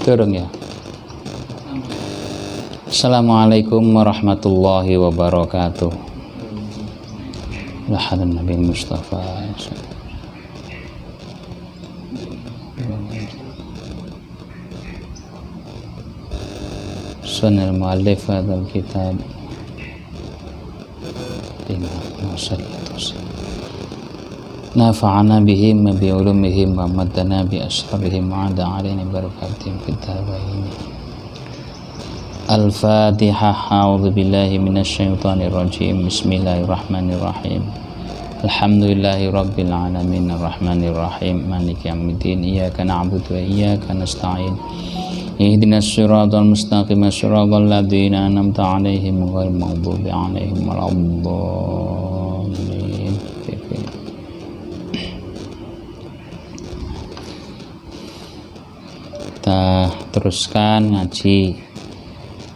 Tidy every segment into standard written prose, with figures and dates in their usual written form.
Turun ya. Assalamualaikum warahmatullahi wabarakatuh. Lahadan Nabi Mustafa. Sunnah al-muallif hadzal kitab. Nafa'ana bihim wa bi'ulumihim wa maddana bi asrarihim wa ada alaina barakatihim fid dharain. Al-Fatihah. A'udzu billahi minasyaitonir rajim. Bismillahirrahmanirrahim. Alhamdulillahi rabbil alamin arrahmanir rahim maliki yaumiddin. Iyyaka na'budu wa iyyaka nasta'in. Ihdinas siratal mustaqim siratal ladzina an'amta 'alaihim ghairil maghdubi 'alaihim waladdallin. Kita teruskan ngaji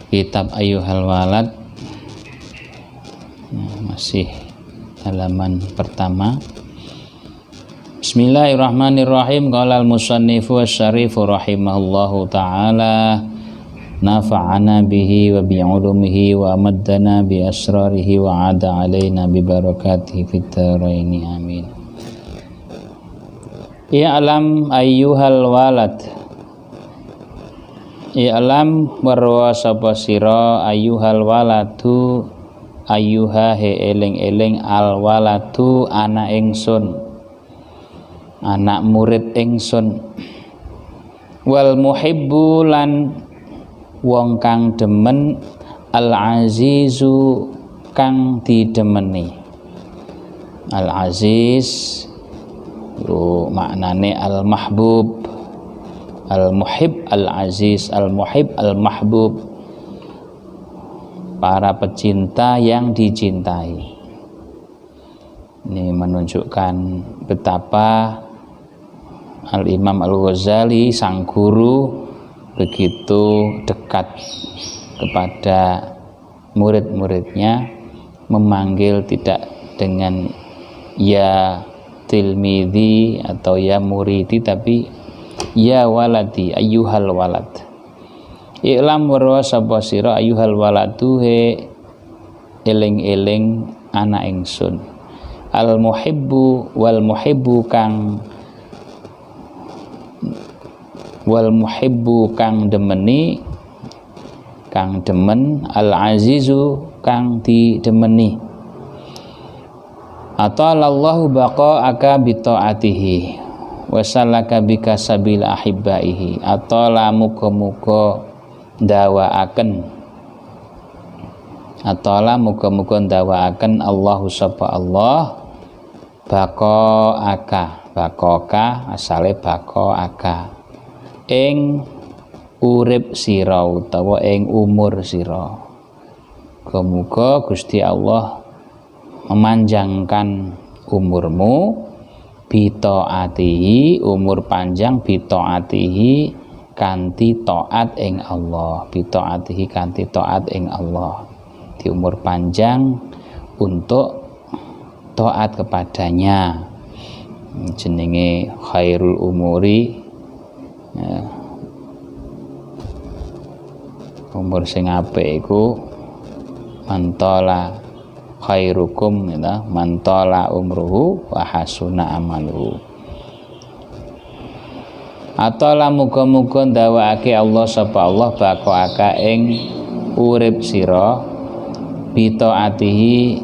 kitab Ayyuhal Walad. Masih halaman pertama. Bismillahirrahmanirrahim. Qala al-musannifu asy-syarifu rahimahullahu ta'ala, nafa'ana bihi wa bi'ulumihi wa amaddana bi asrarihi wa ada alaina bi barakatihi fid dharain. Amin. I'lam ayyuhal walad. I'lam warwa sapa sira ayyuhal waladu, ayyuha he eling-eling al waladu anak ingsun, anak murid ingsun, wal muhibbu lan wong kang demen, al azizu kang didemeni. Al aziz yo maknane al mahbub, al muhib al aziz, al muhib al mahbub, para pecinta yang dicintai. Ini menunjukkan betapa Al-Imam Al-Ghazali sang guru begitu dekat kepada murid-muridnya, memanggil tidak dengan ya tilmidhi atau ya muridi, tapi ya waladi ayyuhal walad. I'lam warwa sapa sira ayyuhal waladu he eling-eling anak ingsun, al muhibbu wal muhibbu kang wal muhibbu kang demeni, kang demen, al azizu kang didemeni. Atalallahu baqa'aka bi ta'atihi wa salaka bika sabil ahibbaihi. Atala muga-muga ndawaaken, atala muga-muga ndawaaken Allahu sapa Allah baqa'aka, baqa'aka asale baqa'aka, ing urip sira utawa ing umur sira. Muga Gusti Allah memanjangkan umurmu, bitaatihi umur panjang, bitaatihi kanthi taat ing Allah, bitaatihi kanthi taat ing Allah, di umur panjang untuk taat kepadanya. Jenenge khairul umuri, ya. Umur sing apik iku mantala khairukum, ya, mantala umruhu wa hasuna amaluhu. Atala muga-muga ndawakake Allah sapa Allah baqa'aka ing urip sira, bitaatihi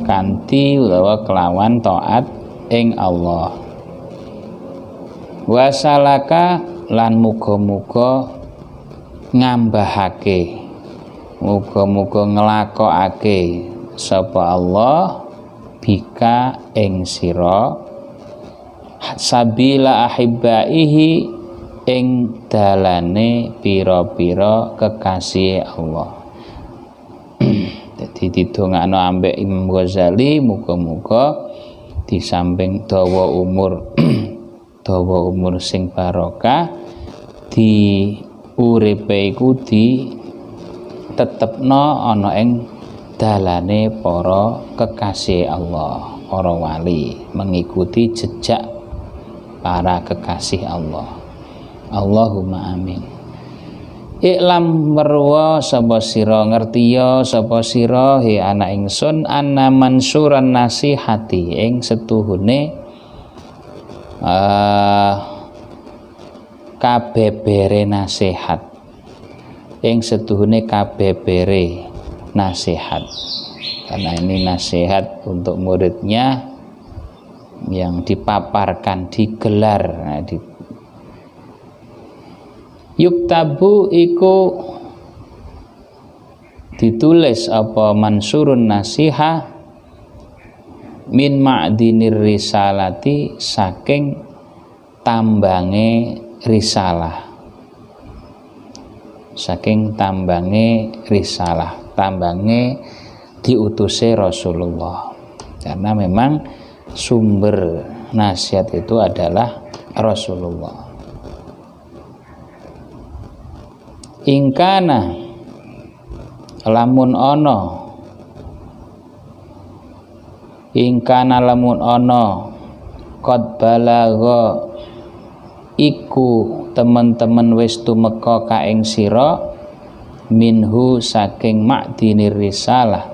kanthi utawa kelawan taat ing Allah. Wasalaka lan muga-muga ngambahake, muga-muga nglakokake sapa Allah bika ing sira sabila ahibbaihi ing dalane pira-pira kekasih Allah. Jadi didongakno ambek Imam Ghazali, muga-muga di samping dawa umur dawa umur sing barokah, di uripe iku ditetepno ana ing dalane para kekasih Allah, para wali, mengikuti jejak para kekasih Allah. Allahumma amin. Iklam merwa sapa sira ngertiya sapa sira he anak ingsun anna mansuran nasihati ing setuhune kabebere nasihat ing setuhune kabebere nasihat. Karena ini nasihat untuk muridnya yang dipaparkan, digelar. Yuktabu iku ditulis apa mansurun nasihah min ma'dinir risalati saking tambange risalah. Saking tambange risalah, tambange diutuse Rasulullah. Karena memang sumber nasihat itu adalah Rasulullah. Ingkana lamun ono, ingkana lamun ono qad balagha iku temen-temen wis tumeka ka ing sira minhu saking ma'dinir risalah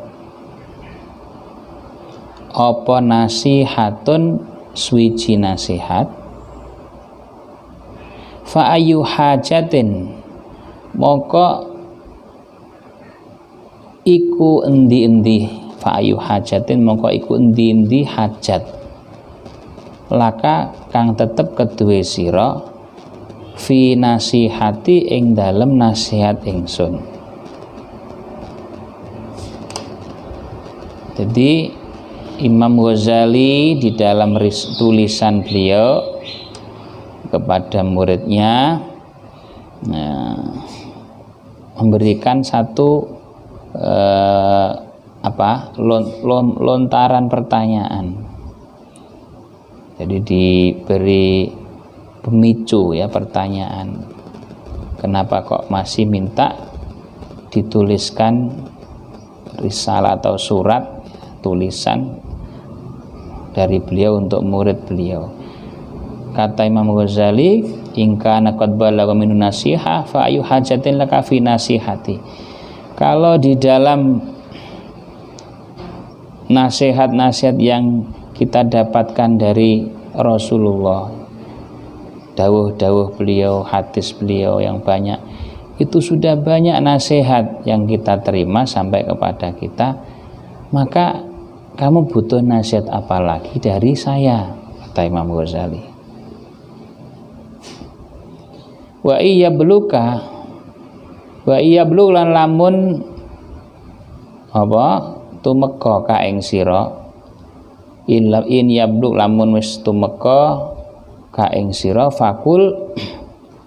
apa nasihatun swiji nasihat fa ayu hajatin moko iku endi-endi fa ayu hajatin moko iku endi-endi hajat laka kang tetep keduwe sira fi nasihati ing dalem nasihat ingsun. Jadi Imam Ghazali di dalam tulisan beliau kepada muridnya memberikan satu lontaran pertanyaan. Jadi diberi pemicu ya pertanyaan. Kenapa kok masih minta dituliskan risalah atau surat tulisan dari beliau untuk murid beliau? Kata Imam Ghazali, "Ingka naqad balagha minun nasihah fa ayu hajatin laka fi nasihati." Kalau di dalam nasihat-nasihat yang kita dapatkan dari Rasulullah, dawuh-dawuh beliau, hadis beliau yang banyak, itu sudah banyak nasihat yang kita terima sampai kepada kita, maka kamu butuh nasihat apa lagi dari saya, kata Imam Ghazali. Wa iya beluk lan lamun apa tumeka ka ing sira in yabluk lamun wis tumeka ka ing sira fakul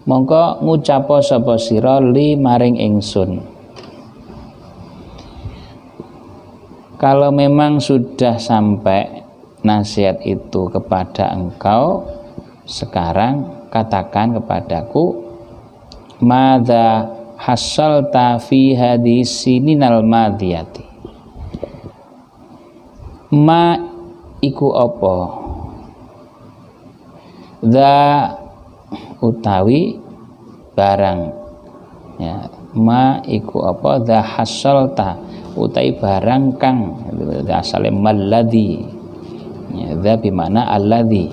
mongko ngucapa sapa sira li maring ingsun. Kalau memang sudah sampai nasihat itu kepada engkau, sekarang katakan kepadaku, madza hasalta fi hadisinal madiyati. Ma iku apa? Dza utawi barang, ya, ma iku apa? Dza hasalta utawi barang kang, asale malladzi, ya, dza bimana alladzi.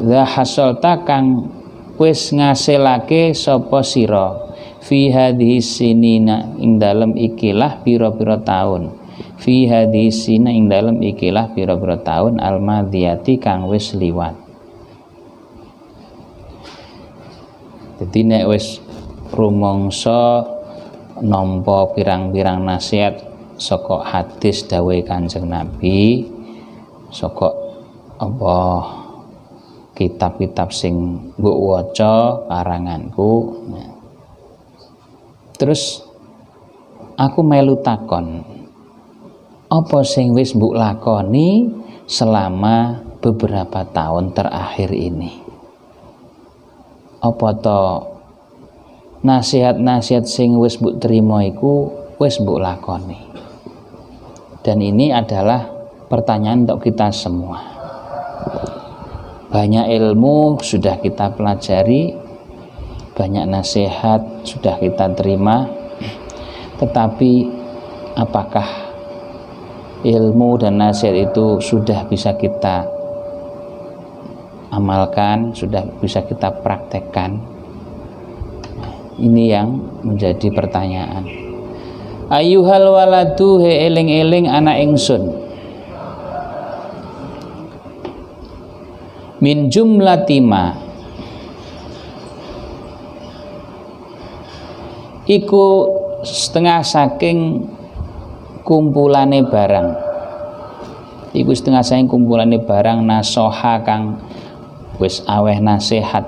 Dza hasalta kang wis ngasilake sapa sira fi hadhihi sinina ing dalem ikilah pira-pira taun, fi hadhihi sina ing dalem ikilah pira-pira taun almadiyati kang wis liwat. Jadi nek wis rumangsa nampa pirang-pirang nasihat saka hadis dawuhe Kanjeng Nabi, saka apa kitab-kitab sing mbok waca karanganku, terus aku melu takon, apa sing wis mbok lakoni selama beberapa tahun terakhir ini? Apa to nasihat-nasihat sing wis mbok trima iku wis mbok lakoni? Dan ini adalah pertanyaan untuk kita semua. Banyak ilmu sudah kita pelajari, banyak nasihat sudah kita terima, tetapi apakah ilmu dan nasihat itu sudah bisa kita amalkan, sudah bisa kita praktekkan? Ini yang menjadi pertanyaan. Ayyuhal waladu, he eling-eling anak ingsun, min jumlatima, iku setengah saking kumpulane barang, iku setengah saking kumpulane barang nasoha kang wis aweh nasihat,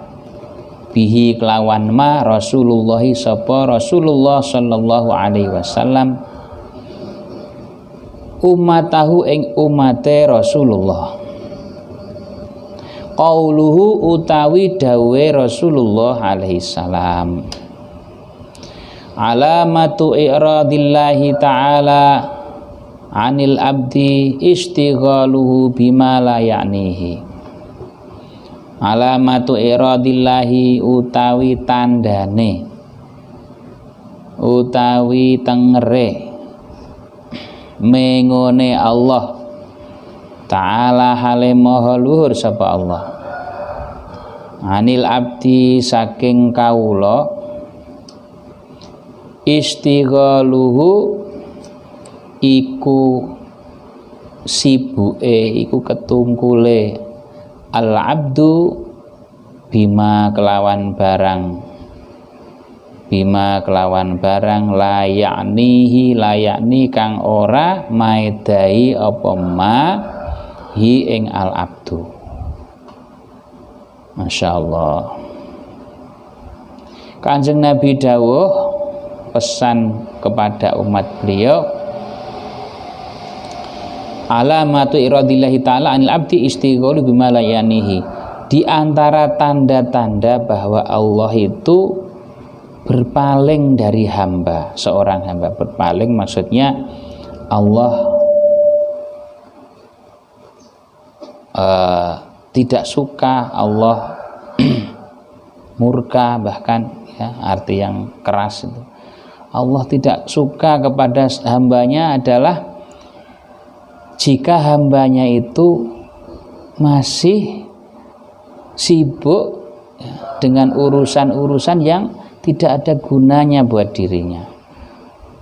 bihi kelawan ma Rasulullah sapa Rasulullah sallallahu alaihi wasallam, ummatahu ing umate Rasulullah, qauluhu utawi dawe Rasulullah alaihi salam, alamatu i'radillahi ta'ala anil abdi istighaluhu bima la ya'nihi. Alamatu i'radillahi utawi tandane, utawi tengere mengone Allah ta'ala hale maha luhur sapa Allah, anil abdi saking kawula, istighaluhu iku sibuke, iku ketungkule al-abdu bima kelawan barang, bima kelawan barang layaknihi, layakni kang ora maedai apa ma hi ing al-abdu. Masya Allah. Kanjeng Nabi dawuh pesan kepada umat beliau, alamatu iradillahi ta'ala anil abdi istighalu bima la yanihi. Di antara tanda-tanda bahwa Allah itu berpaling dari hamba, seorang hamba berpaling, maksudnya Allah tidak suka, Allah murka, bahkan ya, arti yang keras itu. Allah tidak suka kepada hambanya adalah jika hambanya itu masih sibuk dengan urusan-urusan yang tidak ada gunanya buat dirinya,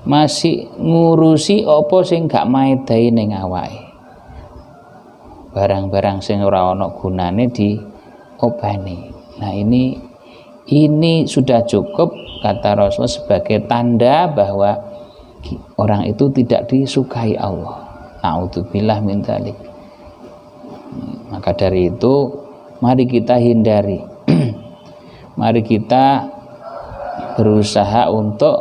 masih ngurusi apa sing gak maedai ning awake, barang-barang sing ora ana gunane diopeni. Nah ini sudah cukup, kata Rasul, sebagai tanda bahwa orang itu tidak disukai Allah. Na'udzubillah min dzalik. Maka dari itu mari kita hindari mari kita berusaha untuk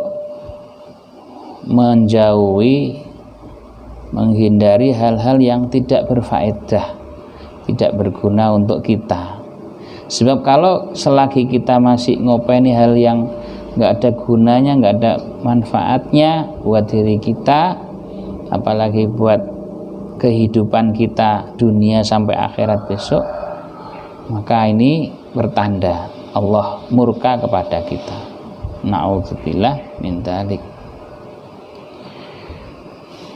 menghindari hal-hal yang tidak berfaedah, tidak berguna untuk kita. Sebab kalau selagi kita masih ngopeni hal yang nggak ada gunanya, nggak ada manfaatnya buat diri kita, apalagi buat kehidupan kita dunia sampai akhirat besok, maka ini bertanda Allah murka kepada kita. Na'udzubillah min dzalik.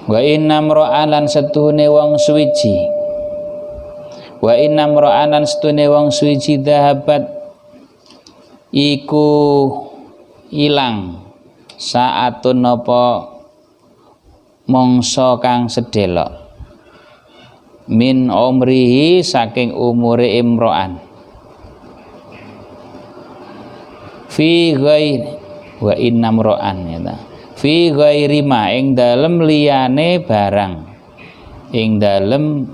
Wa inna mra'alan setuhune wong suwiji, wa inna mra'alan setuhune wong suwiji dhahabat iku ilang saatun napa mangsa kang sedelok, min umrihi saking umure imro'an, fi ghairi, wa inna mro'an ya, fi ghairi ma ing dalem liyane barang, ing dalem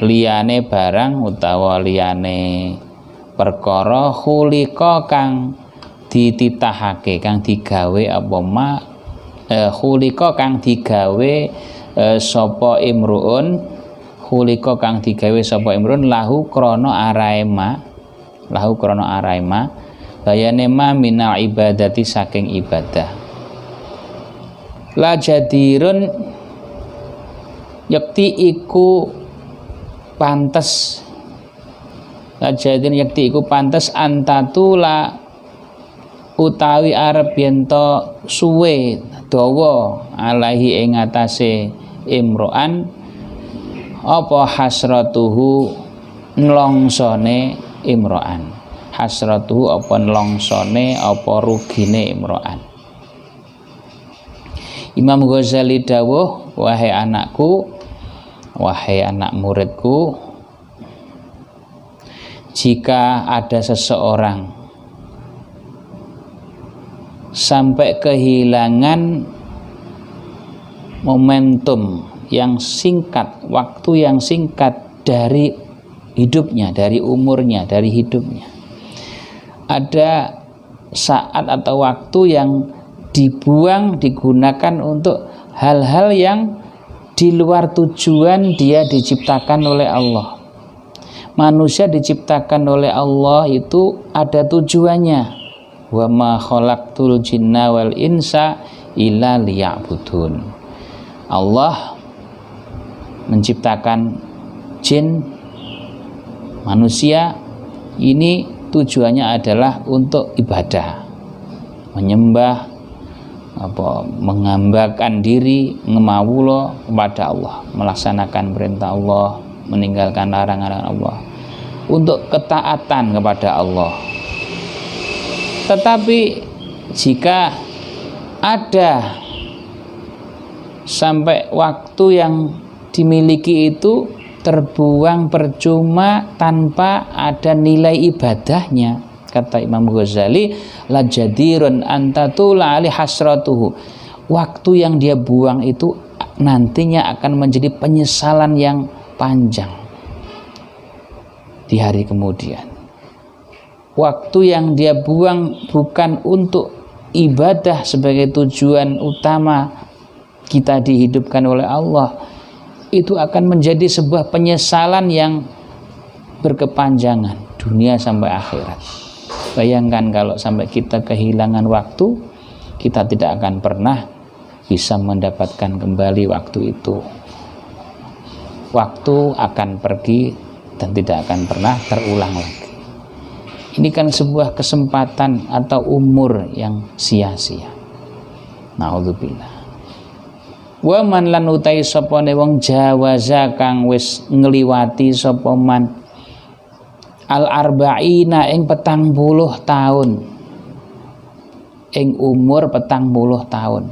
liyane barang utawa liyane perkara khulika kang dititahake, kang digawe apa ma khulika kang digawe sapa imruun, khulika kang digawe sapa imruun lahu krana araema, lahu krana araema, bayane ma minal ibadati saking ibadah, la jadirun yakti iku pantes Lajadin yakti iku pantes antatula utawi arep yen to suwe dawa alaihi ing atase imro'an apa hasratuhu nlongsone imro'an. Hasratuhu apa nlongsone apa rugine imro'an. Imam Ghazali dawuh, wahai anakku, wahai anak muridku, jika ada seseorang sampai kehilangan momentum yang singkat, waktu yang singkat dari hidupnya, dari umurnya, dari hidupnya, ada saat atau waktu yang dibuang, digunakan untuk hal-hal yang di luar tujuan dia diciptakan oleh Allah. Manusia diciptakan oleh Allah itu ada tujuannya. Wa ma khalaqtul jinna wal insa illa liya'budun. Allah menciptakan jin, manusia ini tujuannya adalah untuk ibadah, menyembah, menghambakan diri, ngemawulo kepada Allah, melaksanakan perintah Allah, meninggalkan larangan Allah, untuk ketaatan kepada Allah. Tetapi jika ada sampai waktu yang dimiliki itu terbuang percuma tanpa ada nilai ibadahnya, kata Imam Ghazali, la jadirun antatula ali hasratuhu. Waktu yang dia buang itu nantinya akan menjadi penyesalan yang panjang di hari kemudian. Waktu yang dia buang bukan untuk ibadah sebagai tujuan utama kita dihidupkan oleh Allah, itu akan menjadi sebuah penyesalan yang berkepanjangan dunia sampai akhirat. Bayangkan kalau sampai kita kehilangan waktu, kita tidak akan pernah bisa mendapatkan kembali waktu itu. Waktu akan pergi dan tidak akan pernah terulang lagi. Ini kan sebuah kesempatan atau umur yang sia-sia. Naudzubillah. Wa man lan utai sapa wong jawaza kang wis ngliwati sapa man al arba'ina ing 40 tahun, ing umur 40 tahun.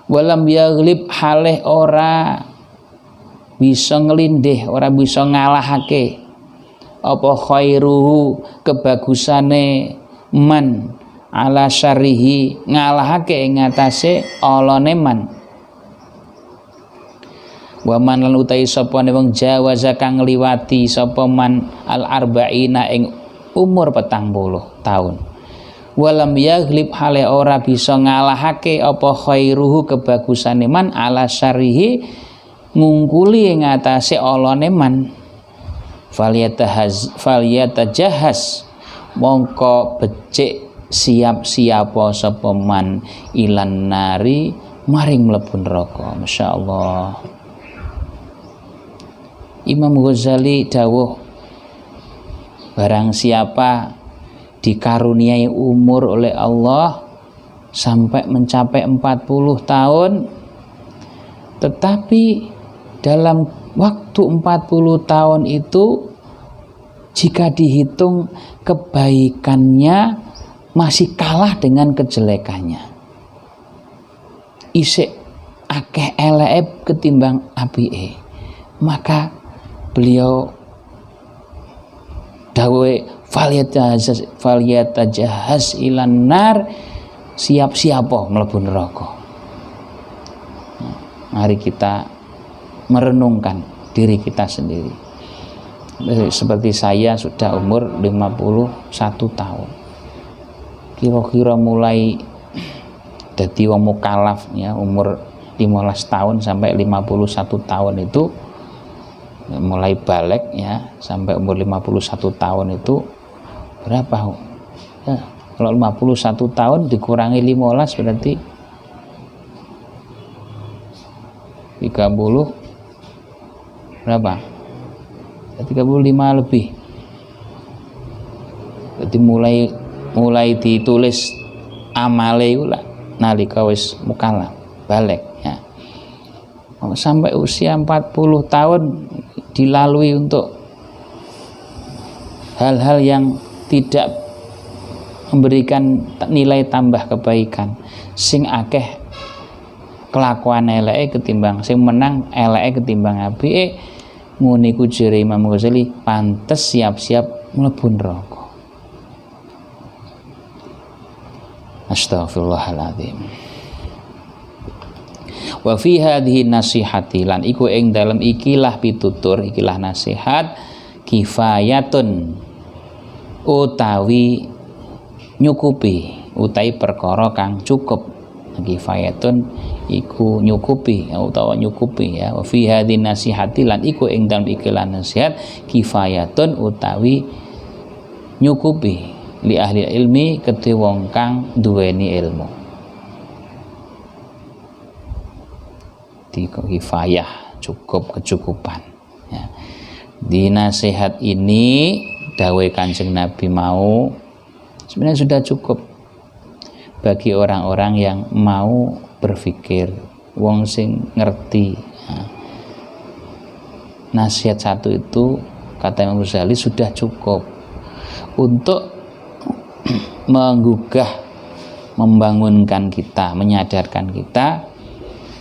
Walam yaghlib halih ora bisa nglindih, ora bisa ngalahake apa khairuhu kebagusane man ala syarihi ngalahake ing atase alane man. Wa man lan utahi sapa wong jawaza kang ngliwati sapa man al arba'ina ing umur 40 tahun. Walam yaghlib hale ora bisa ngalahake apa khairuhu kebagusane man ala syarihi ngungkuli ing atase alane man. Falyatajahaz mongko becik siap-siapa sapa man ilan nari maring mlebu neraka. Masyaallah. Imam Ghazali dawuh, barang siapa dikaruniai umur oleh Allah sampai mencapai 40 tahun, tetapi dalam waktu 40 tahun itu jika dihitung kebaikannya masih kalah dengan kejelekannya, isik akeh eleke ketimbang apike, maka beliau dawuhe falyatajahaz ilan nar, siap-siapa mlebu neraka. Mari kita merenungkan diri kita sendiri. Seperti saya sudah umur 51 tahun. Kira-kira mulai dadi wong mukallaf ya, umur 15 tahun sampai 51 tahun itu, mulai balik ya sampai umur 51 tahun itu berapa? Ya, kalau 51 tahun dikurangi 15 berarti 30 berapa? 35 lebih. Jadi mulai ditulis amale iku lah nalika wis mukallaf balik ya. Sampai usia 40 tahun dilalui untuk hal-hal yang tidak memberikan nilai tambah kebaikan, sing akeh kelakuan eleke ketimbang sing menang eleke ketimbang apike, ngene iku jere Imam Ghazali pantes siap-siap mlebu neraka. Astaghfirullahaladzim. Wa fi hadhihi nasihati, lan iku ing dalem ikilah pitutur, ikilah nasihat, kifayatun utawi nyukupi, utawi perkara kang cukup. Kifayatun iku nyukupi utawa nyukupi ya. Wa fi hadhihi nasihati, lan iku ing dalem ikilah nasihat, kifayatun utawi nyukupi li ahli ilmi kedhe wong kang duweni ilmu. Kifayah, cukup, kecukupan ya. Di nasihat ini dawuh Kanjeng Nabi mau sebenarnya sudah cukup bagi orang-orang yang mau berpikir, wong sing ngerti ya. Nasihat satu itu kata Imam Ghazali sudah cukup untuk menggugah, membangunkan kita, menyadarkan kita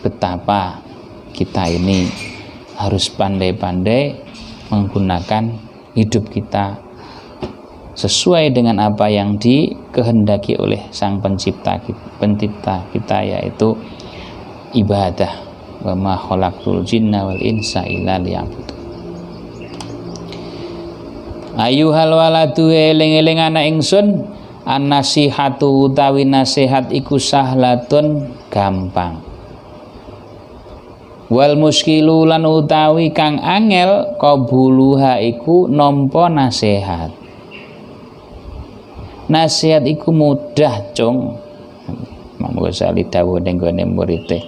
betapa kita ini harus pandai-pandai menggunakan hidup kita sesuai dengan apa yang dikehendaki oleh Sang Pencipta kita, yaitu ibadah. Wa ma khalaqtul jinna wal insa illa liya'budun. Ayuhal waladu, eling-eling anak ingsun, an-nasihatu utawi nasihat iku sahlatun gampang. Wal muskilu lan utawi kang angel qabuluha iku nampa nasihat. Nasihat iku mudah, cung. Imam Ghazali dawuh ning gone murite.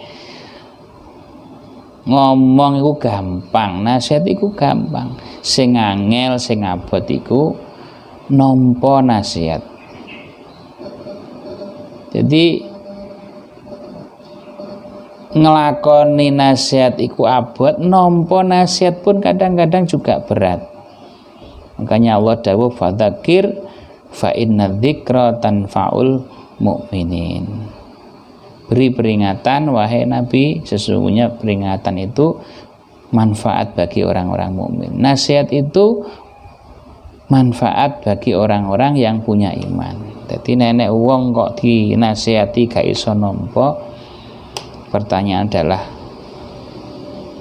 Ngomong iku gampang, nasihat iku gampang. Sing angel, sing abot iku nampa nasihat. Jadi ngelakoni nasihat iku abot, nampa nasihat pun kadang-kadang juga berat. Makanya Allah dawuh fadzakir fa inna dzikra tanfa'ul mu'minin. Beri peringatan wahai Nabi, sesungguhnya peringatan itu manfaat bagi orang-orang mukmin. Nasihat itu manfaat bagi orang-orang yang punya iman. Jadi nenek wong kok dinasihati gak iso nampa, pertanyaan adalah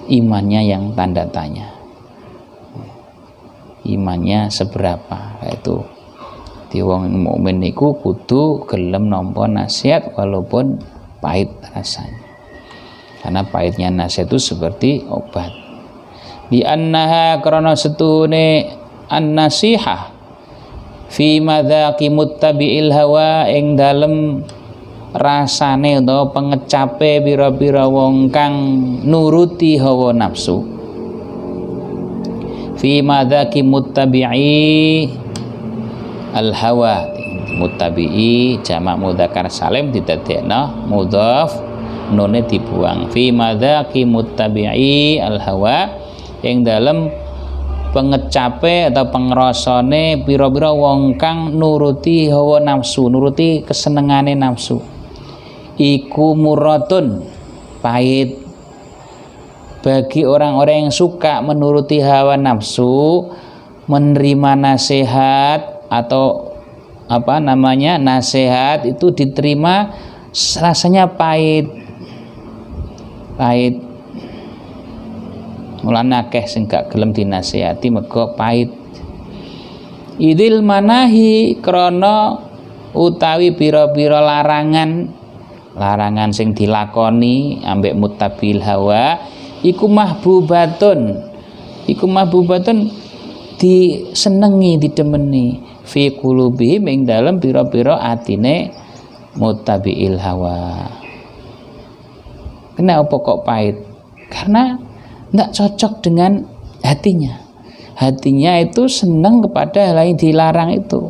imannya yang tanda tanya. Imannya seberapa? Yaitu di wong mukmin niku kudu gelem nampa nasihat walaupun pahit rasanya. Karena pahitnya nasihat itu seperti obat. Bi annaha karena setune an-nasihah fi madzaqi muttabi'il hawa ing dalem rasane utawa pengecape pira-pira wong kang nuruti hawa nafsu. Fi madzaqi muttabi'i al hawa, muttabi'i jamak mudzakkar salim didadekno mudhaf, nune dibuang. Fi madzaqi muttabi'i al hawa ing dalem pengecape atau pengrasane pira-pira wong kang nuruti hawa nafsu, nuruti kesenengane nafsu. Iku muratun, pahit bagi orang-orang yang suka menuruti hawa nafsu. Menerima nasihat atau nasihat itu diterima rasanya pahit. Mulane akeh sing gak gelem dinasihati mergo pahit. Idil manahi krana utawi pira-pira larangan sing dilakoni ambek muttabil hawa iku mahbubatun disenengi, didemeni fi qulubihim ing dalem pira-pira atine muttabiil hawa. Kenapa kok pahit? Karena tidak cocok dengan hatinya itu senang kepada hal yang dilarang itu.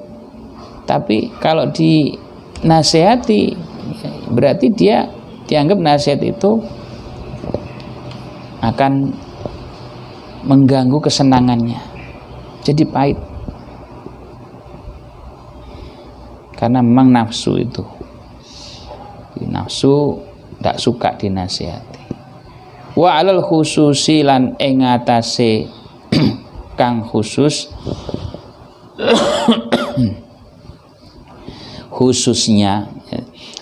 Tapi kalau dinasehati berarti dia dianggap nasihat itu akan mengganggu kesenangannya, jadi pahit. Karena memang nafsu itu, nafsu tidak suka dinasihati. Wa alal khususi lan ing atase kang khusus khususnya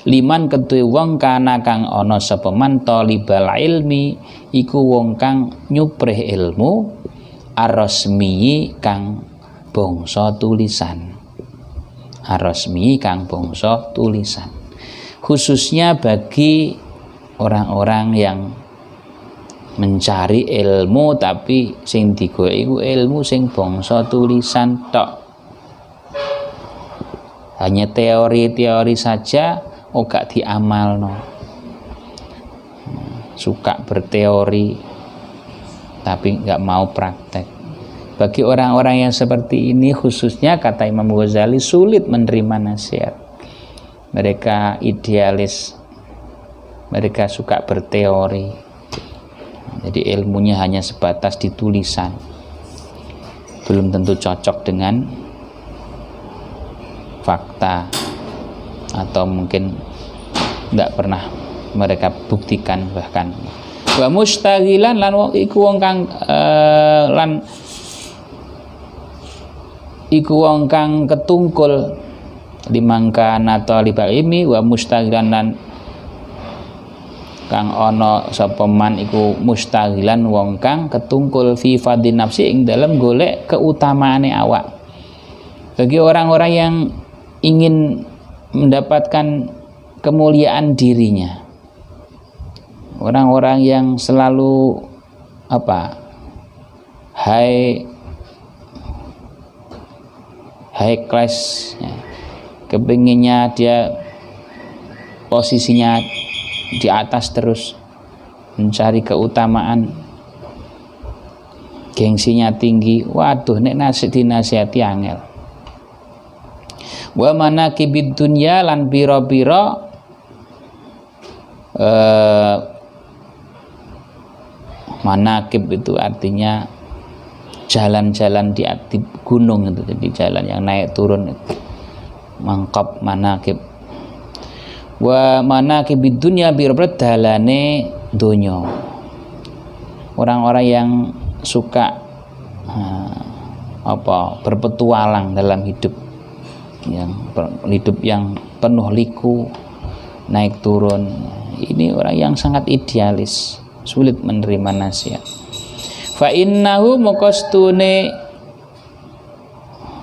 liman kedue wong kana kang ana sapa man talibal ilmi iku wong kang nyuprih ilmu arrasmi kang bangsa tulisan, arrasmi kang bangsa tulisan, khususnya bagi orang-orang yang mencari ilmu tapi sing digoleki iku ilmu sing bangsa tulisan tok, hanya teori-teori saja gak diamalno, suka berteori tapi gak mau praktek. Bagi orang-orang yang seperti ini khususnya, kata Imam Ghazali, sulit menerima nasihat. Mereka idealis, mereka suka berteori, jadi ilmunya hanya sebatas di tulisan, belum tentu cocok dengan fakta, atau mungkin tidak pernah mereka buktikan bahkan. Wa mustaghilan lan iku wong kang lan iku wong kang ketungkul limangka natalibal ilmi wa mustaghilan lan kang ana sapa man iku mustaghilan wong kang ketungkul fi fadhin nafsi ing dalam golek keutamaane awak. Bagi orang-orang yang ingin mendapatkan kemuliaan dirinya, orang-orang yang selalu high class ya, kepinginnya dia posisinya di atas terus, mencari keutamaan, gengsinya tinggi. Waduh, nek dinasihati angel. Wa manaqibid dunya lan pira-pira manaqib itu artinya jalan-jalan di gunung itu, jadi jalan yang naik turun itu. Mangkab manaqib. Wa manaqibid dunya pira-pira dalane donya. Orang-orang yang suka berpetualang dalam hidup yang penuh liku, naik turun. Ini orang yang sangat idealis, sulit menerima nasihat. Fa innahu maqastune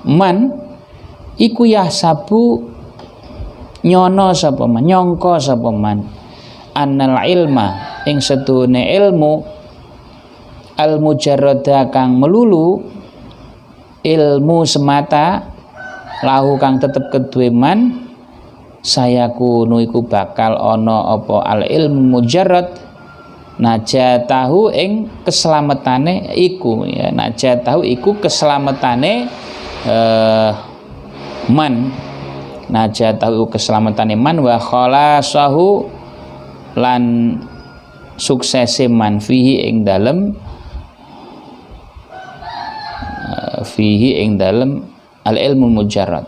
man iku yahsabu nyono sapa man, nyangka sapa man annal ilma ing setune ilmu al mujarrada kang melulu, ilmu semata, lahu kang tetep kedue man saya kunu iku bakal ana apa al ilmu mujarrad najatahu ing keselamatane iku ya, najatahu iku keselamatane man, najatahu keselamatan man wa khalasahu lan suksese man fihi ing dalem al ilmu mujarrad.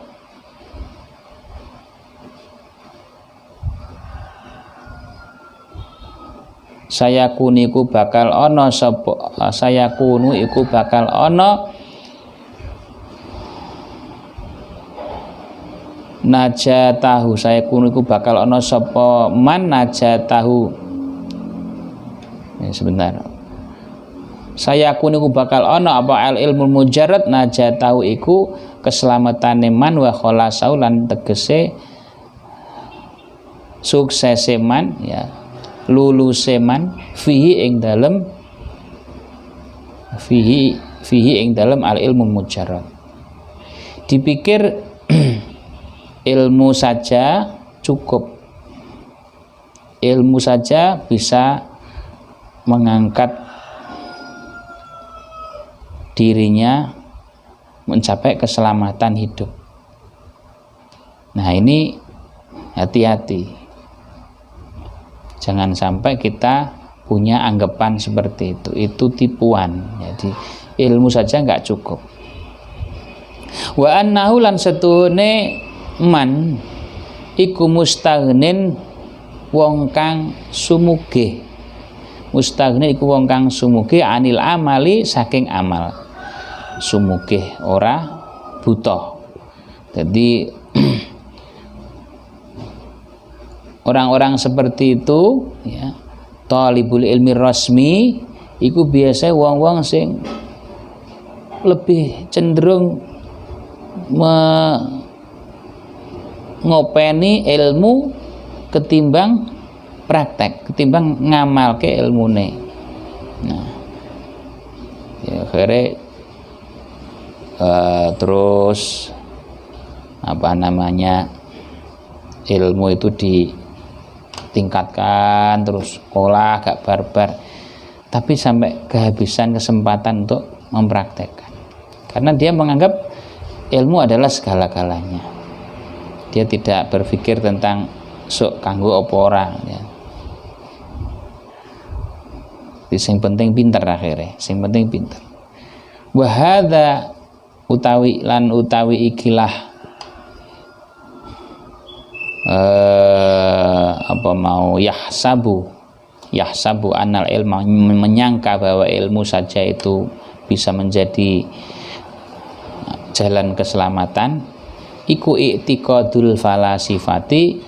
Saya kunu iku bakal ana sapa, saya kunu iku bakal ana najatahu, saya kunu iku bakal ana sapa man najatahu. Sebentar. Saya kunu iku bakal ana apa al ilmu mujarrad najatahu iku keselamatane man wa khalasau lan tegese suksese man ya, luluse man fihi ing dalem al ilmu mujarrad. Dipikir ilmu saja cukup, ilmu saja bisa mengangkat dirinya mencapai keselamatan hidup. Nah, ini hati-hati. Jangan sampai kita punya anggapan seperti itu. Itu tipuan. Jadi ilmu saja nggak cukup. Wa annahu lan setune man iku mustaghnin wong kang sumugih. Mustaghnin iku wong kang sumugih anil amali saking amal. Sumugih ora buta. Jadi orang-orang seperti itu ya, talibul ilmi rasmi iku biasa wong-wong sing lebih cenderung ngopeni ilmu ketimbang praktek, ketimbang ngamalke ilmune. Nah, ya akhirnya terus apa namanya, ilmu itu ditingkatkan terus, sekolah gak barbar, tapi sampai kehabisan kesempatan untuk mempraktekkan, karena dia menganggap ilmu adalah segala-galanya. Dia tidak berpikir tentang sok kanggo apa ora ya. Sing penting pinter akhirnya, sing penting pinter. Wa hadza utawi ikilah yahsabu anal ilma, menyangka bahwa ilmu saja itu bisa menjadi jalan keselamatan. Iku i'tiqadul falasifati,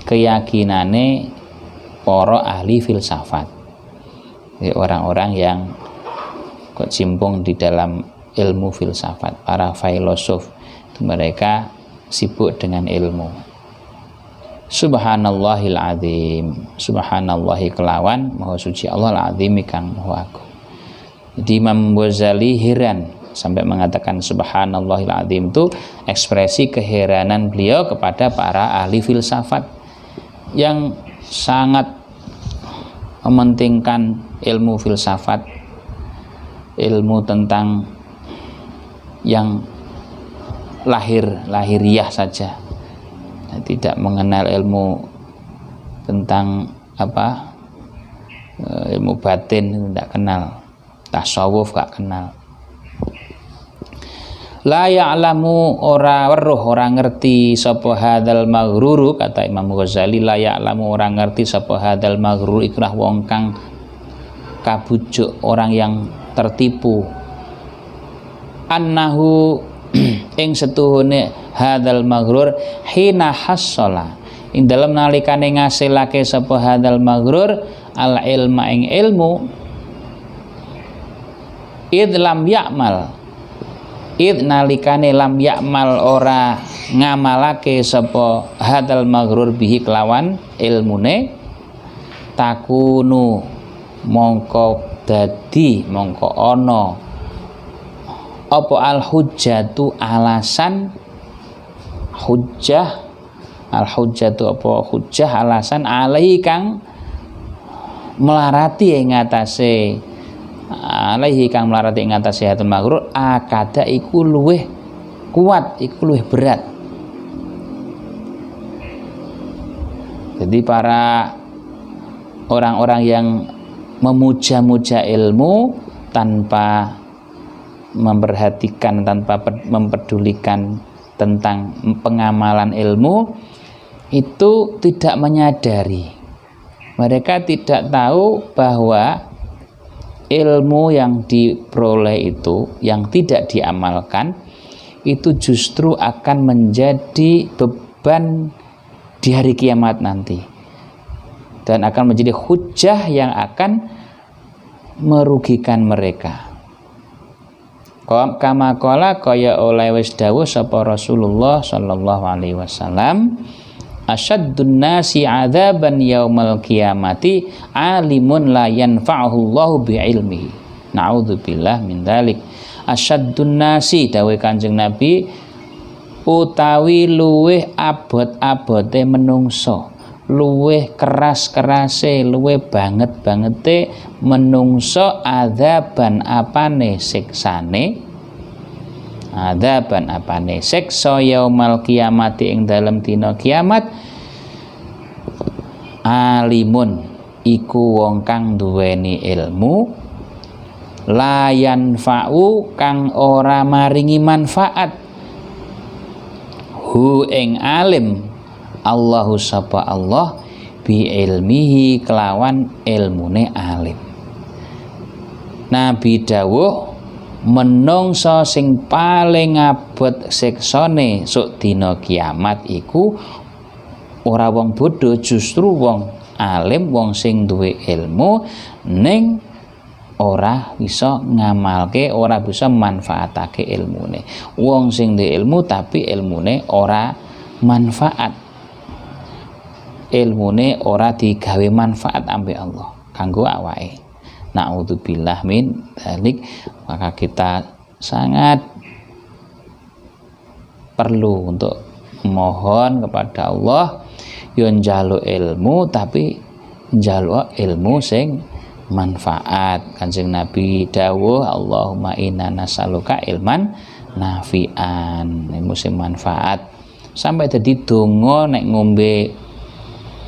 keyakinane para ahli filsafat, orang-orang yang kecimpung di dalam ilmu filsafat, para filosof. Mereka sibuk dengan ilmu. Subhanallahil azim, subhanallahi kelawan maha suci Allah al-azim kang maha agung. Jadi Imam Ghazali heran sampai mengatakan subhanallahil azim, itu ekspresi keheranan beliau kepada para ahli filsafat yang sangat mementingkan ilmu filsafat, ilmu tentang yang lahiriah saja, tidak mengenal ilmu tentang ilmu batin, tidak kenal, tasawuf gak kenal. La ya'lamu, ora weruh, ora ngerti sapa hadzal maghruru, kata Imam Ghazali, la ya'lamu, ora ngerti sapa hadzal maghrur, ikrah wong kang kabujuk, orang yang tertipu, annahu ing setuhune hadzal maghrur hina hassala, ing dalem nalikane ngasilake sapa hadzal maghrur al ilma ing ilmu, id lam ya'mal, id nalikane lam ya'mal ora ngamalake sapa hadzal maghrur bihi kelawan ilmune, takunu mongko dadi, mongko ana apa al hujjatu alasan, hujjah, al hujjatu apa hujjah alasan, alaihi kang melarati ing atase, alaihi kang melarati ing atase hadzal maghrur, akada iku luweh kuat, iku luweh berat. Jadi para orang-orang yang memuja-muja ilmu tanpa memperhatikan, tanpa mempedulikan tentang pengamalan ilmu, itu tidak menyadari, mereka tidak tahu bahwa ilmu yang diperoleh itu, yang tidak diamalkan, itu justru akan menjadi beban di hari kiamat nanti, dan akan menjadi hujjah yang akan merugikan mereka. Kama qala, kaya oleh wis dawuh sapa Rasulullah sallallahu alaihi wasallam, asyaddun nasi adzaban yaumal qiyamati alimun la yanfa'uhu Allahu bi'ilmihi. Na'udzubillah min dzalik. Asyaddun nasi, dawuh Kanjeng Nabi, utawi luweh abot-abote menungso, luweh keras-kerase, luweh banget-bangete menungso, adzaban apane siksane, adzaban apane siksa yaumal kiamati ing dalem dina kiamat alimun iku wong kang duweni ilmu layan fa'u kang ora maringi manfaat hu ing alim Allahu sapa Allah bi ilmihi kelawan ilmune alim. Nabi dawuh menungso sing paling abot siksane sok dina kiamat iku ora wong bodho, justru wong alim, wong sing duwe ilmu ning ora bisa ngamalke, ora bisa manfaatake ilmune. Wong sing duwe ilmu tapi ilmune ora manfaat, ilmune ora digawe manfaat ambek Allah kanggo awake. Naudzubillah min dzalik. Maka kita sangat perlu untuk mohon kepada Allah yo njaluk ilmu tapi njaluk ilmu sing manfaat. Kanjeng Nabi dawuh Allahumma inna nas'aluka ilman nafi'an, ilmu sing manfaat. Sampai dadi donga nek ngombe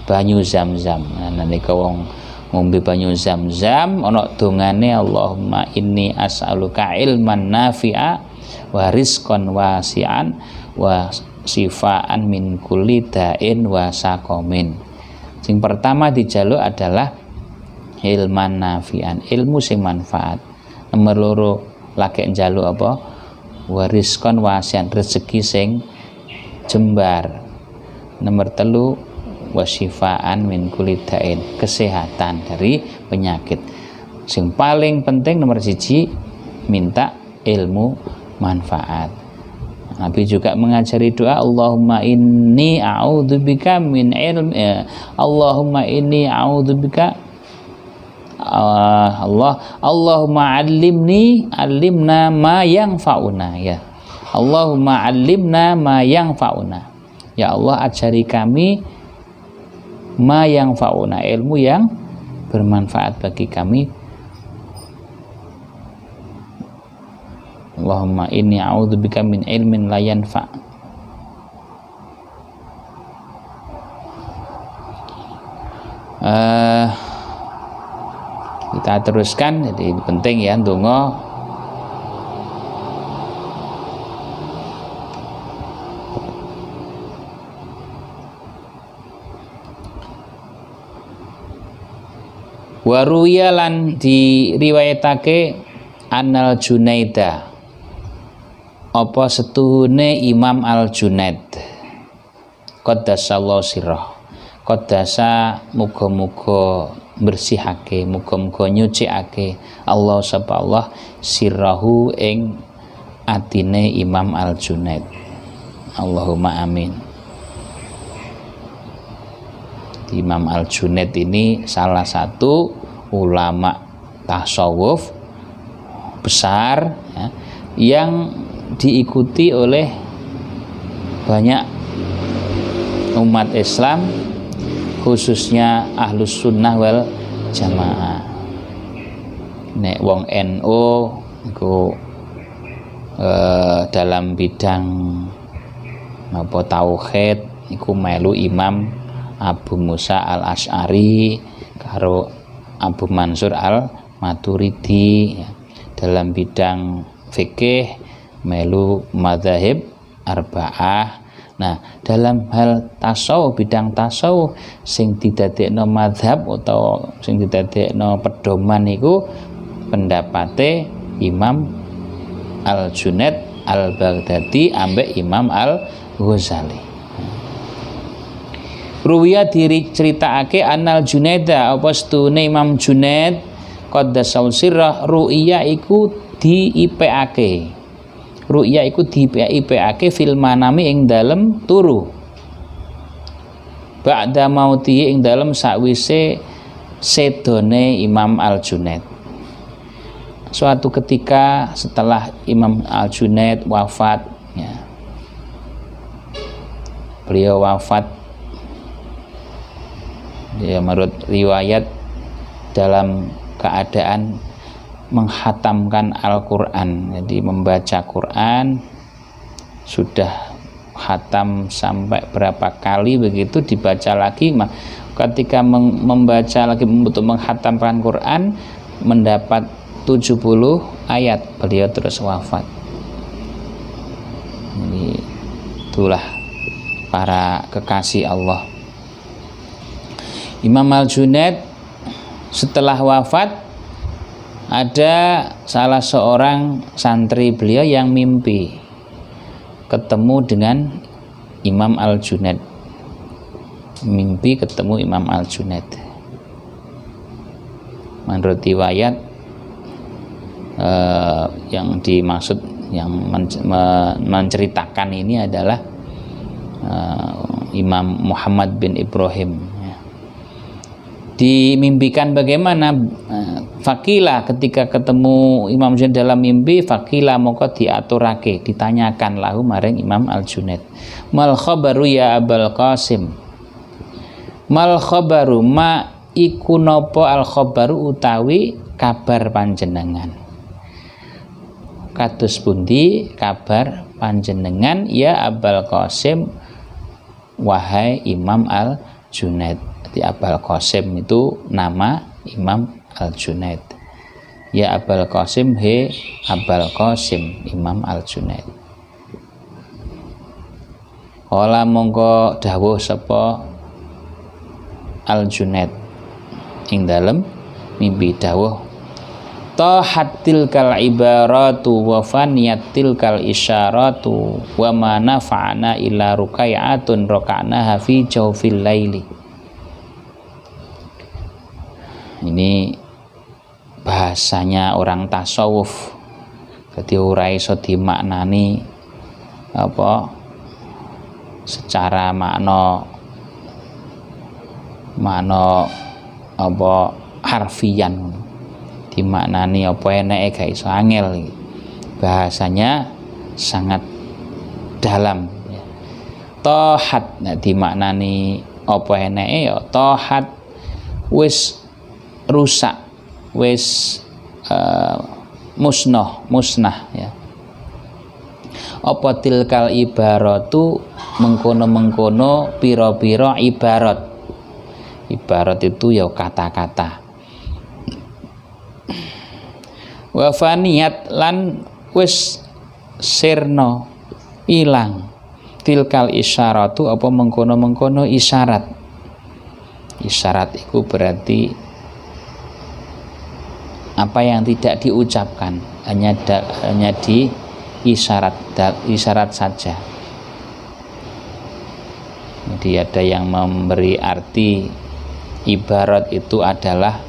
banyu Zam-zam. Nalika wong ngombe banyu Zam-zam ana dongane Allahumma inni as'aluka ilman nafi'a wa rizqan wasi'an wa sifaan min kulli da'in wa saqamin. Sing pertama dijaluk adalah ilman nafi'an, ilmu sing manfaat. Nomor loro lagi njaluk apa? Wa rizqan wasi'an, rezeki sing jembar. Nomor telu wasifaan min kulli da'in, kesehatan dari penyakit. Sing paling penting nomor 1 minta ilmu manfaat. Nabi juga mengajari doa Allahumma inni a'udzubika min Allahumma inni a'udzubika Allahumma allimna ma yanfa'una ya. Allahumma allimna ma yanfa'una. Ya Allah ajari kami ma yanfa'una, ilmu yang bermanfaat bagi kami. Allahumma inni a'udzubika min ilmin la yanfa'. Kita teruskan, jadi penting ya ndonga. Waruya lan diriwayatake Anal Junaida apa setuhune Imam Al Junaid qaddasallahu sirrah, qaddasa muga-muga bersihake, muga-muga nyucikake Allah sapa Allah sirrahu ing atine Imam Al Junaid. Allahumma amin. Imam Al Junaid ini salah satu ulama tasawuf besar ya, yang diikuti oleh banyak umat Islam, khususnya Ahlus Sunnah wal Jamaah. Nek wong NU iku dalam bidang apa tauhid iku melu Imam Abu Musa Al Asy'ari karo Abu Mansur Al Maturidi. Dalam bidang fikih melu madzhab arba'ah. Nah, dalam hal tasawuf, bidang tasawuf sing didadekno madzhab utawa sing didadekno pedoman iku pendapate Imam Al Junaid Al Baghdadi ambek Imam Al Ghazali. Ruwiya diceritakake Anal Junaida apa setune Imam Junaid qaddasallahu sirrah ru'ya iku diipekake. Ru'ya iku diipekake fil manami ing dalem turu. Ba'da mauti ing dalem sakwise sedone Imam Al Junaid. Suatu ketika setelah Imam Al Junaid wafat ya. Beliau wafat ya, menurut riwayat dalam keadaan menghatamkan Al-Quran, jadi membaca Quran sudah khatam sampai berapa kali begitu, dibaca lagi. Ketika membaca lagi untuk menghatamkan Quran mendapat 70 ayat, beliau terus wafat. Jadi itulah para kekasih Allah. Imam Al-Junaid setelah wafat, ada salah seorang santri beliau yang mimpi ketemu dengan Imam Al-Junaid. Mimpi ketemu Imam Al-Junaid. Menurut riwayat yang dimaksud, yang menceritakan ini adalah Imam Muhammad bin Ibrahim. Dimimpikan bagaimana? Fakila, ketika ketemu Imam Junaid dalam mimpi, fakila moko diaturake, ditanyakan lahu maring Imam Al-Junaid, mal khabaru ya Abul Qasim. Mal khabaru, ma iku napa al khabaru utawi kabar panjenengan. Kados pundi kabar panjenengan ya Abul Qasim, wahai Imam Al-Junaid. Jadi Abul Qasim itu nama Imam Al-Junaid. Ya Abul Qasim, he Abul Qasim, Imam Al-Junaid. Ola mongko dawuh sapa Al-Junaid ing dalem mimpi, dawuh tahatil kal ibaratu wa faniyatil kal isyaratu wa ma nafa'ana illa rukai'atun raka'naha fi jawfil laili. Ini bahasanya orang tasawuf, jadi ora iso dimaknani apa secara makna apa harfian, dimaknani apa eneke gak iso, angel. Bahasanya sangat dalam ya. Tohat, nah dimaknani apa eneke ya tohat, wis rusak, wis musnah ya. Apa tilkal ibaratu, mengkono-mengkono pira-pira ibarat. Ibarat itu ya kata-kata. Wa faniyat, lan wis sirna, ilang. Tilkal isyaratu, apa mengkono-mengkono isyarat. Isyarat itu berarti apa yang tidak diucapkan, hanya di isyarat saja. Jadi ada yang memberi arti ibarat itu adalah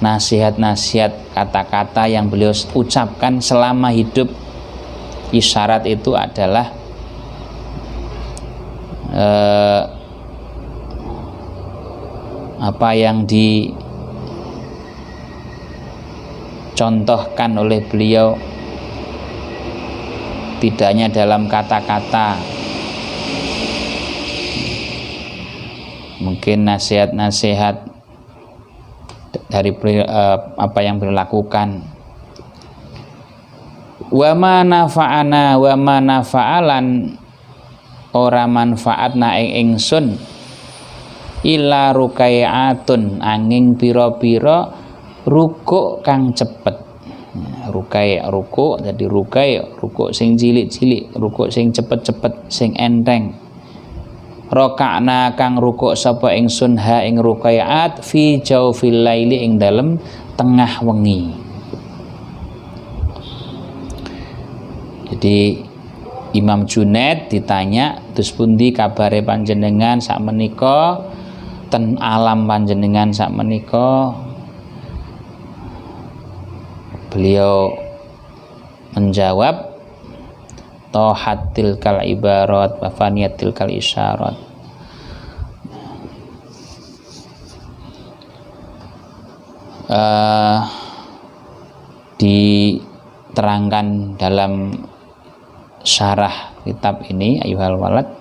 nasihat-nasihat, kata-kata yang beliau ucapkan selama hidup. Isyarat itu adalah apa yang dicontohkan oleh beliau, tidak hanya dalam kata-kata, mungkin nasihat-nasihat dari apa yang beliau lakukan. Wa ma nafa'ana, wa ma nafa'alan, ora manfaatna ing ingsun, illa rukai'atun, angin pira-pira rukuk kang cepet. Rukai rukuk, jadi rukuk sing cilik-cilik, rukuk sing cepet-cepet, sing enteng. Rokakna kang rukuk sapa ingsun ha ing rukaiat fi jawfil laili, ing dalem tengah wengi. Jadi Imam Junaid ditanya, terus pundi kabare panjenengan sak menika, ten alam panjenengan sak menika. Beliau menjawab, tohatil kal ibarat wa faniyatil kal isyarat. Diterangkan dalam syarah kitab ini, ayuhal walad,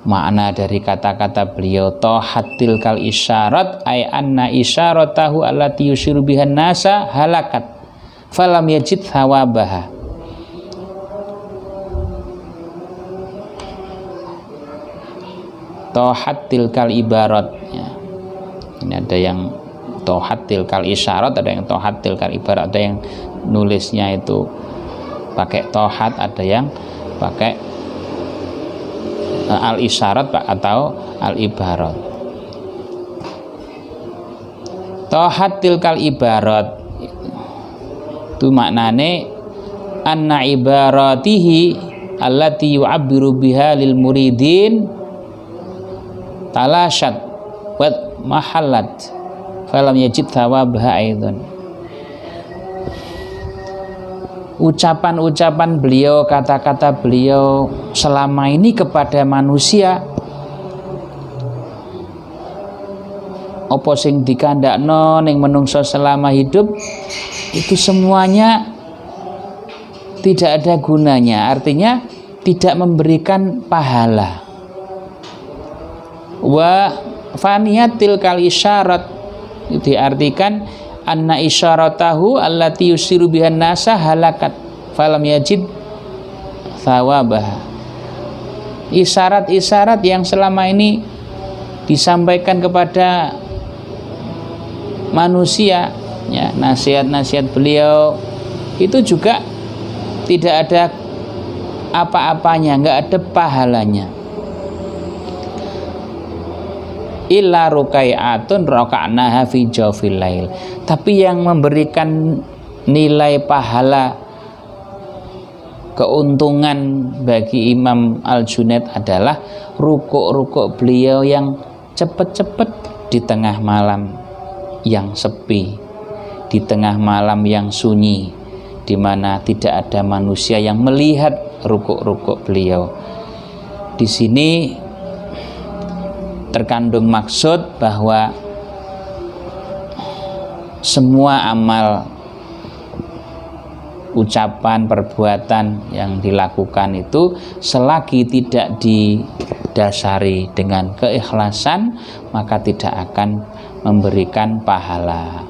makna dari kata-kata beliau tohatil kal isyarat ay anna isyaratahu allati yushiru bihan nasa halakat falam yajid thawabaha. tohat tilkal ibarat ya. Ini ada yang tohat tilkal isyarat, ada yang tohat tilkal ibarat, ada yang nulisnya itu pakai tohat, ada yang pakai al isyarat atau al ibarat. Tohat tilkal ibarat itu maknane anna ibaratihi allati yu'abbiru biha lil muridin talashat wa mahallat falam yajid thawabaha aidan. Ucapan-ucapan beliau, kata-kata beliau selama ini kepada manusia apa sing dikandakno ning menungso selama hidup itu semuanya tidak ada gunanya, artinya tidak memberikan pahala. Wa faniyatil kal isyarat itu diartikan anna isyaratahu allati yusiru bihan nasa halakat falam yajid thawabah. Isyarat-isyarat yang selama ini disampaikan kepada manusia ya, nasihat-nasihat beliau itu juga tidak ada apa-apanya, enggak ada pahalanya. Illa rukai'atun raka'naha fi jawfil lail. Tapi yang memberikan nilai pahala keuntungan bagi Imam Al-Junaid adalah rukuk-rukuk beliau yang cepat-cepat di tengah malam yang sepi, di tengah malam yang sunyi, di mana tidak ada manusia yang melihat rukuk-rukuk beliau. Di sini terkandung maksud bahwa semua amal, ucapan, perbuatan yang dilakukan itu selagi tidak didasari dengan keikhlasan maka tidak akan memberikan pahala.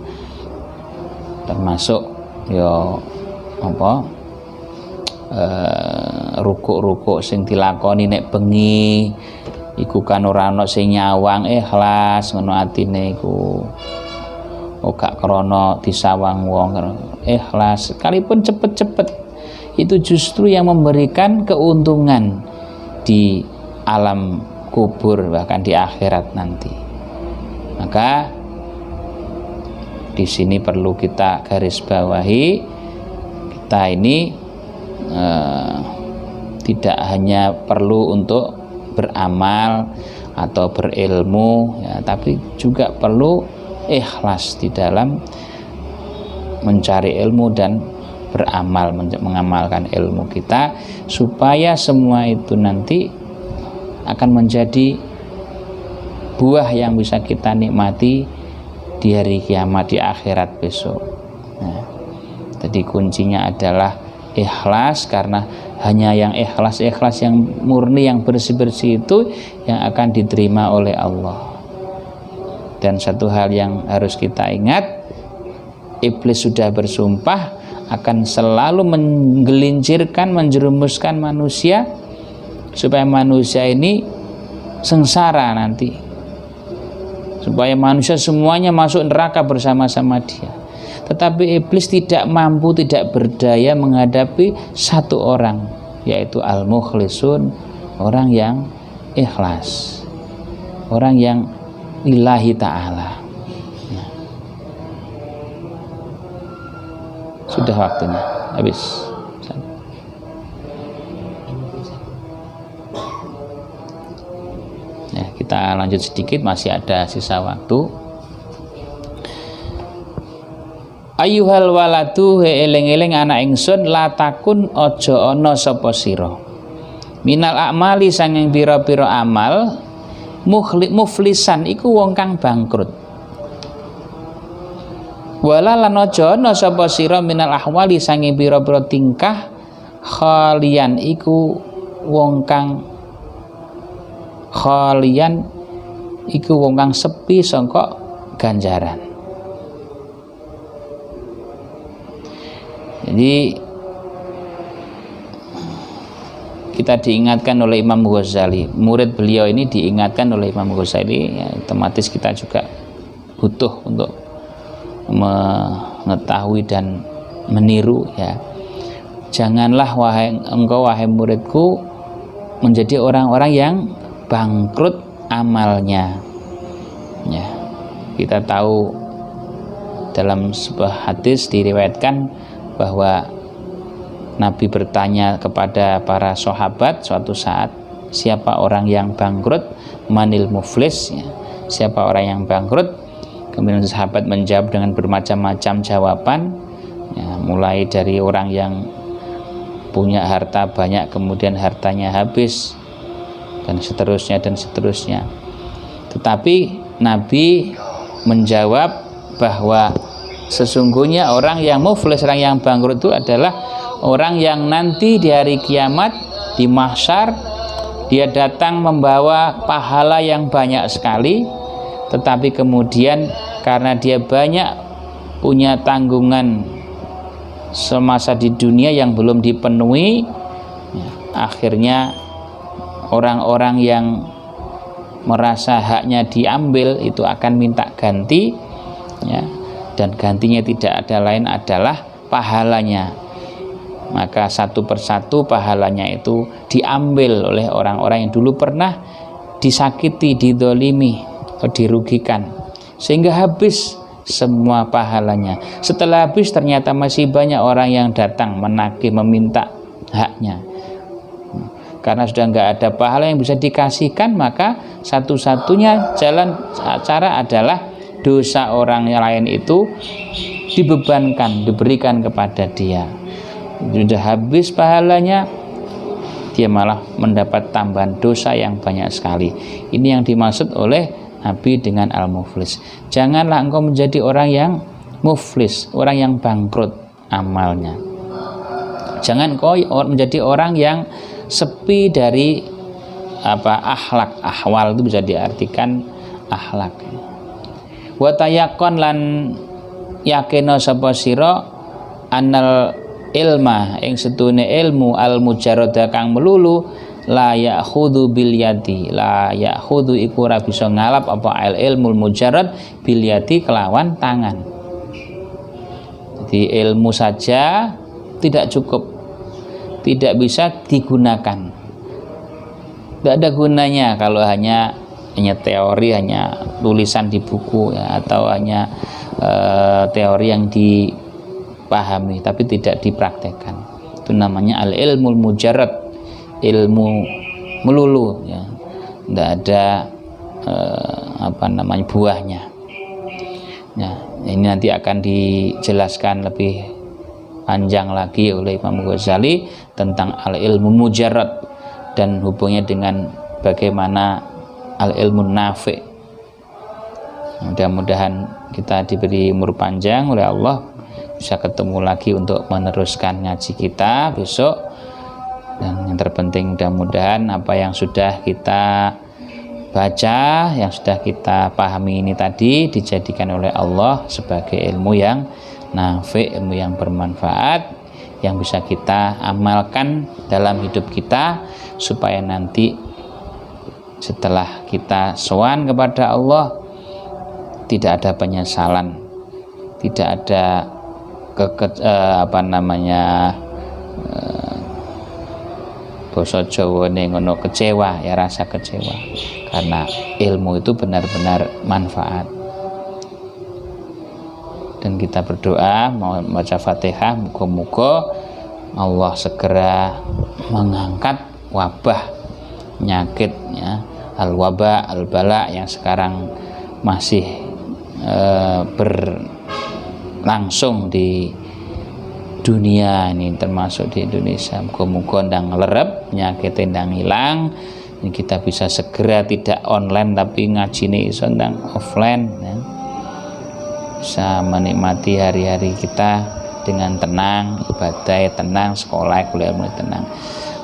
Termasuk yo rukuk-rukuk sing dilakoni nek bengi iku kan ora ana sing nyawang ikhlas ngono atine iku. Gak krana disawang wong, ikhlas sekalipun cepet-cepet itu justru yang memberikan keuntungan di alam kubur bahkan di akhirat nanti. Maka di sini perlu kita garis bawahi, kita ini tidak hanya perlu untuk beramal atau berilmu ya, tapi juga perlu ikhlas di dalam mencari ilmu dan beramal, mengamalkan ilmu kita supaya semua itu nanti akan menjadi buah yang bisa kita nikmati di hari kiamat, di akhirat besok. Nah, jadi kuncinya adalah ikhlas, karena hanya yang ikhlas yang murni, yang bersih-bersih itu yang akan diterima oleh Allah. Dan satu hal yang harus kita ingat, iblis sudah bersumpah akan selalu menggelincirkan, menjerumuskan manusia supaya manusia ini sengsara nanti, supaya manusia semuanya masuk neraka bersama-sama dia. Tetapi iblis tidak mampu, tidak berdaya menghadapi satu orang, yaitu al-mukhlisun, orang yang ikhlas, orang yang lillahi ta'ala. Nah, sudah waktunya habis. Ya, kita lanjut sedikit, masih ada sisa waktu. Ayyuhal waladu, he eling-eling anak ingsun, la takun ojo ono sapa sira minal a'mali sanging pira-pira amal muflisan iku wong kang bangkrut. Wala lan aja ana sapa sira minal ahwali sanging pira-pira tingkah khalian iku wong kang sepi sangka ganjaran. Jadi kita diingatkan oleh Imam Ghazali, murid beliau ini diingatkan oleh Imam Ghazali, ya, otomatis kita juga butuh untuk mengetahui dan meniru, ya. Janganlah wahai muridku menjadi orang-orang yang bangkrut amalnya, ya. Kita tahu dalam sebuah hadis diriwayatkan bahwa Nabi bertanya kepada para sahabat suatu saat, siapa orang yang bangkrut, manil muflis, ya. Siapa orang yang bangkrut? Kemudian sahabat menjawab dengan bermacam-macam jawaban, ya, mulai dari orang yang punya harta banyak kemudian hartanya habis, dan seterusnya dan seterusnya. Tetapi Nabi menjawab bahwa sesungguhnya orang yang muflis, orang yang bangkrut itu adalah orang yang nanti di hari kiamat, di mahsyar, dia datang membawa pahala yang banyak sekali, tetapi kemudian karena dia banyak punya tanggungan semasa di dunia yang belum dipenuhi, akhirnya orang-orang yang merasa haknya diambil itu akan minta ganti, ya, dan gantinya tidak ada lain adalah pahalanya. Maka satu persatu pahalanya itu diambil oleh orang-orang yang dulu pernah disakiti, didolimi atau dirugikan, sehingga habis semua pahalanya. Setelah habis ternyata masih banyak orang yang datang menagih, meminta haknya. Karena sudah nggak ada pahala yang bisa dikasihkan, maka satu-satunya jalan cara adalah dosa orang yang lain itu dibebankan, diberikan kepada dia. Sudah habis pahalanya, dia malah mendapat tambahan dosa yang banyak sekali. Ini yang dimaksud oleh Nabi dengan al-muflis. Janganlah engkau menjadi orang yang muflis, orang yang bangkrut amalnya. Jangan kau menjadi orang yang sepi dari akhlak. Ahwal itu bisa diartikan akhlak. Wa tayaqqan lan yakina sapa sira anal ilma ing setune ilmu al mujarrada kang melulu la ya'khudhu bil yadi, la ya'khudhu iku ora bisa ngalap apa al ilmul mujarrad bil yadi kelawan tangan. Jadi ilmu saja tidak cukup, tidak bisa digunakan, tidak ada gunanya kalau hanya teori, hanya tulisan di buku, ya, atau hanya teori yang dipahami tapi tidak dipraktekkan. Itu namanya al ilmul mujarrad, ilmu melulu, ya, tidak ada buahnya. Nah, ini nanti akan dijelaskan lebih panjang lagi oleh Imam Ghazali tentang al ilmu mujarrad dan hubungannya dengan bagaimana al ilmu nafi'. Mudah-mudahan kita diberi umur panjang oleh Allah, bisa ketemu lagi untuk meneruskan ngaji kita besok. Dan yang terpenting mudah-mudahan apa yang sudah kita baca, yang sudah kita pahami ini tadi dijadikan oleh Allah sebagai ilmu yang nafi', ilmu yang bermanfaat, yang bisa kita amalkan dalam hidup kita, supaya nanti setelah kita sowan kepada Allah tidak ada penyesalan, tidak ada basa Jawane ngono, kecewa, ya, rasa kecewa, karena ilmu itu benar-benar manfaat. Dan kita berdoa mau baca Fatihah, muga-muga Allah segera mengangkat wabah penyakit, ya, al-waba, al-bala yang sekarang masih berlangsung di dunia ini, termasuk di Indonesia. Muga-muga ndang lerep, penyakit ndang hilang, kita bisa segera tidak online tapi ngajine iso ndang offline, ya. Bisa menikmati hari-hari kita dengan tenang, ibadah tenang, sekolah kuliah mulai tenang.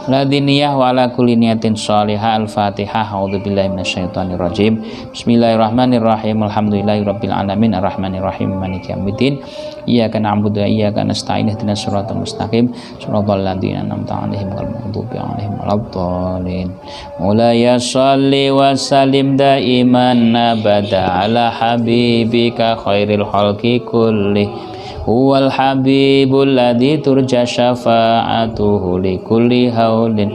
la diniyah wa ala kulli niyatin shalihah. Al-Fatihah. A'udzubillahi minasyaitonir rajim. Bismillahirrahmanirrahim. Alhamdulillahirabbil alamin arrahmanirrahim maliki yaumiddin. Iyyaka na'budu wa iyyaka nasta'in ihdinas siratal mustaqim siratal ladzina an'amta 'alaihim ghairil maghdubi 'alaihim waladdallin. Mulaya shalli wa sallim daiman abada ala habibika khairil khalqi kulli huwal habibul ladzi turja syafa'atuhu li kulli haulin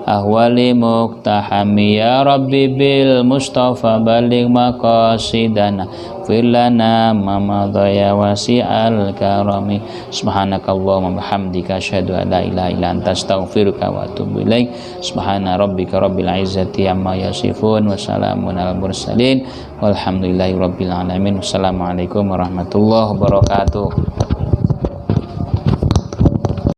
ahwali muqtahami ya rabbi bil mustafa baligh maqasidana firlana mamadaya wasi'al karami subhanakallahumma bihamdika asyhadu an la ilaha illa anta astaghfiruka wa atubu ilaik. Subhana rabbika rabbil izzati amma yasifun wa salamun alal mursalin walhamdulillahi rabbil alamin. Wassalamualaikum warahmatullahi wabarakatuh.